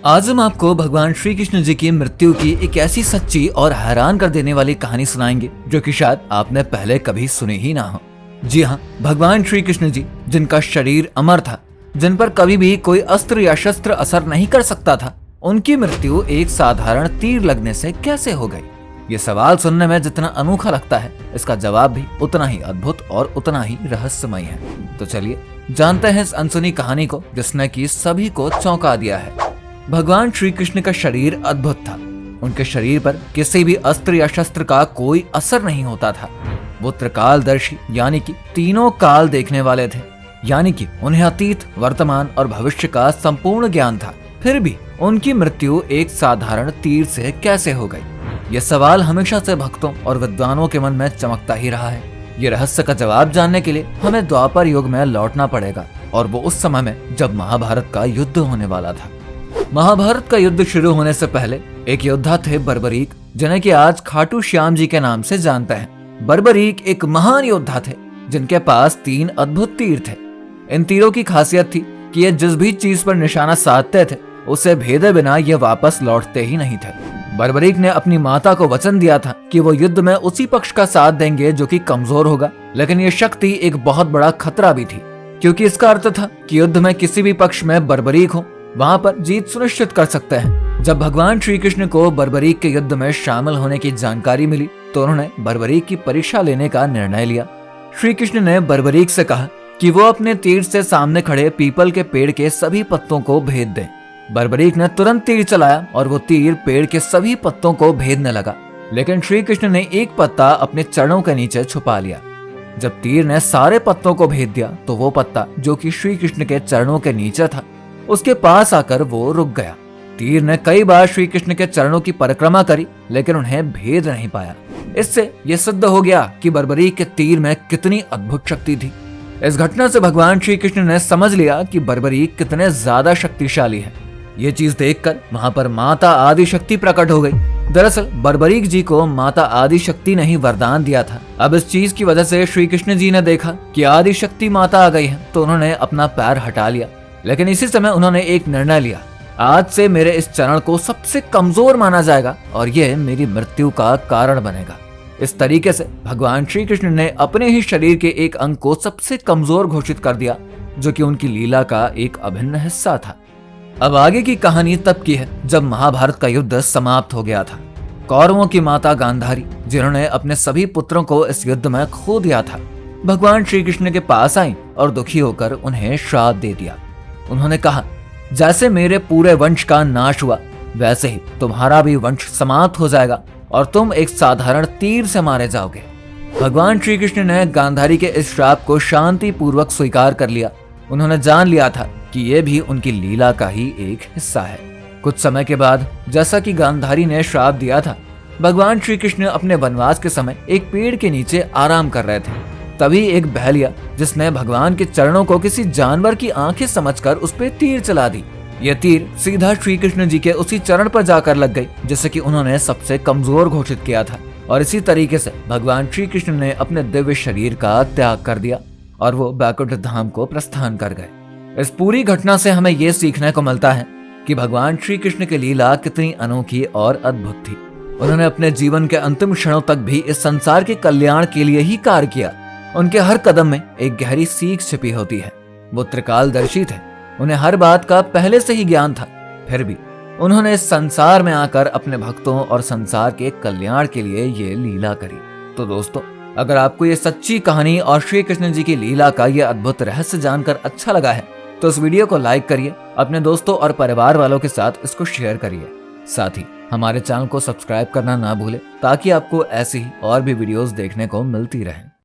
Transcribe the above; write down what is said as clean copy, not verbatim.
आज हम आपको भगवान श्री कृष्ण जी की मृत्यु की एक ऐसी सच्ची और हैरान कर देने वाली कहानी सुनाएंगे जो कि शायद आपने पहले कभी सुनी ही ना हो। जी हाँ, भगवान श्री कृष्ण जी जिनका शरीर अमर था, जिन पर कभी भी कोई अस्त्र या शस्त्र असर नहीं कर सकता था, उनकी मृत्यु एक साधारण तीर लगने से कैसे हो गई? ये सवाल सुनने में जितना अनोखा लगता है, इसका जवाब भी उतना ही अद्भुत और उतना ही रहस्यमय है। तो चलिए जानते हैं इस अनसुनी कहानी को जिसने की सभी को चौंका दिया है। भगवान श्री कृष्ण का शरीर अद्भुत था। उनके शरीर पर किसी भी अस्त्र या शस्त्र का कोई असर नहीं होता था। वो त्रिकालदर्शी यानी कि तीनों काल देखने वाले थे, यानी कि उन्हें अतीत, वर्तमान और भविष्य का संपूर्ण ज्ञान था। फिर भी उनकी मृत्यु एक साधारण तीर से कैसे हो गई? यह सवाल हमेशा से भक्तों और विद्वानों के मन में चमकता ही रहा है। ये रहस्य का जवाब जानने के लिए हमें द्वापर युग में लौटना पड़ेगा, और वो उस समय में जब महाभारत का युद्ध होने वाला था। महाभारत का युद्ध शुरू होने से पहले एक योद्धा थे बर्बरीक, जिन्हें कि आज खाटू श्याम जी के नाम से जानते हैं। बर्बरीक एक महान योद्धा थे जिनके पास 3 अद्भुत तीर थे। इन तीरों की खासियत थी कि ये जिस भी चीज पर निशाना साधते थे उसे भेदे बिना ये वापस लौटते ही नहीं थे। बर्बरीक ने अपनी माता को वचन दिया था कि वो युद्ध में उसी पक्ष का साथ देंगे जो कि कमजोर होगा, लेकिन ये शक्ति एक बहुत बड़ा खतरा भी थी, क्योंकि इसका अर्थ था कि युद्ध में किसी भी पक्ष में बर्बरीक हो वहां पर जीत सुनिश्चित कर सकते हैं। जब भगवान श्री कृष्ण को बर्बरीक के युद्ध में शामिल होने की जानकारी मिली तो उन्होंने बर्बरीक की परीक्षा लेने का निर्णय लिया। श्री कृष्ण ने बर्बरीक से कहा कि वो अपने तीर से सामने खड़े पीपल के पेड़ के सभी पत्तों को भेद दें। बर्बरीक ने तुरंत तीर चलाया और वो तीर पेड़ के सभी पत्तों को भेदने लगा, लेकिन श्री कृष्ण ने एक पत्ता अपने चरणों के नीचे छुपा लिया। जब तीर ने सारे पत्तों को भेद दिया तो वो पत्ता जो कि श्री कृष्ण के चरणों के नीचे था, उसके पास आकर वो रुक गया। तीर ने कई बार श्री कृष्ण के चरणों की परिक्रमा करी, लेकिन उन्हें भेद नहीं पाया। इससे यह सिद्ध हो गया कि बर्बरीक के तीर में कितनी अद्भुत शक्ति थी। इस घटना से भगवान श्री कृष्ण ने समझ लिया कि बर्बरीक कितने ज्यादा शक्तिशाली है। ये चीज देखकर वहां पर माता आदि शक्ति प्रकट हो गई। दरअसल बर्बरीक जी को माता आदि शक्ति ने ही वरदान दिया था। अब इस चीज की वजह से श्री कृष्ण जी ने देखा कि आदि शक्ति माता आ गई है, तो उन्होंने अपना पैर हटा लिया। लेकिन इसी समय उन्होंने एक निर्णय लिया, आज से मेरे इस चरण को सबसे कमजोर माना जाएगा और यह मेरी मृत्यु का कारण बनेगा। इस तरीके से भगवान श्री कृष्ण ने अपने ही शरीर के एक अंग को सबसे कमजोर घोषित कर दिया, जो कि उनकी लीला का एक अभिन्न हिस्सा था। अब आगे की कहानी तब की है जब महाभारत का युद्ध समाप्त हो गया था। कौरवों की माता गांधारी, जिन्होंने अपने सभी पुत्रों को इस युद्ध में खो दिया था, भगवान श्री कृष्ण के पास आई और दुखी होकर उन्हें श्राप दे दिया। उन्होंने कहा, जैसे मेरे पूरे वंश का नाश हुआ वैसे ही तुम्हारा भी वंश समाप्त हो जाएगा और तुम एक साधारण तीर से मारे जाओगे। भगवान श्री कृष्ण ने गांधारी के इस श्राप को शांति पूर्वक स्वीकार कर लिया। उन्होंने जान लिया था कि यह भी उनकी लीला का ही एक हिस्सा है। कुछ समय के बाद, जैसा कि गांधारी ने श्राप दिया था, भगवान श्री कृष्ण अपने वनवास के समय एक पेड़ के नीचे आराम कर रहे थे। तभी एक बहलिया, जिसने भगवान के चरणों को किसी जानवर की आंखें समझकर उस पर तीर चला दी। यह तीर सीधा श्री कृष्ण जी के उसी चरण पर जाकर लग गई जिसे कि उन्होंने सबसे कमजोर घोषित किया था। और इसी तरीके से भगवान श्री कृष्ण ने अपने दिव्य शरीर का त्याग कर दिया और वो बैकुंठ धाम को प्रस्थान कर गए। इस पूरी घटना से हमें ये सीखने को मिलता है कि भगवान श्री कृष्ण की लीला कितनी अनोखी और अद्भुत थी। उन्होंने अपने जीवन के अंतिम क्षणों तक भी इस संसार के कल्याण के लिए ही कार्य किया। उनके हर कदम में एक गहरी सीख छिपी होती है। वो त्रिकालदर्शी थे, उन्हें हर बात का पहले से ही ज्ञान था। फिर भी उन्होंने इस संसार में आकर अपने भक्तों और संसार के कल्याण के लिए ये लीला करी। तो दोस्तों, अगर आपको ये सच्ची कहानी और श्री कृष्ण जी की लीला का ये अद्भुत रहस्य जानकर अच्छा लगा है तो इस वीडियो को लाइक करिए, अपने दोस्तों और परिवार वालों के साथ इसको शेयर करिए। साथ ही हमारे चैनल को सब्सक्राइब करना ना भूले ताकि आपको ऐसी और भी वीडियोस देखने को मिलती रहे।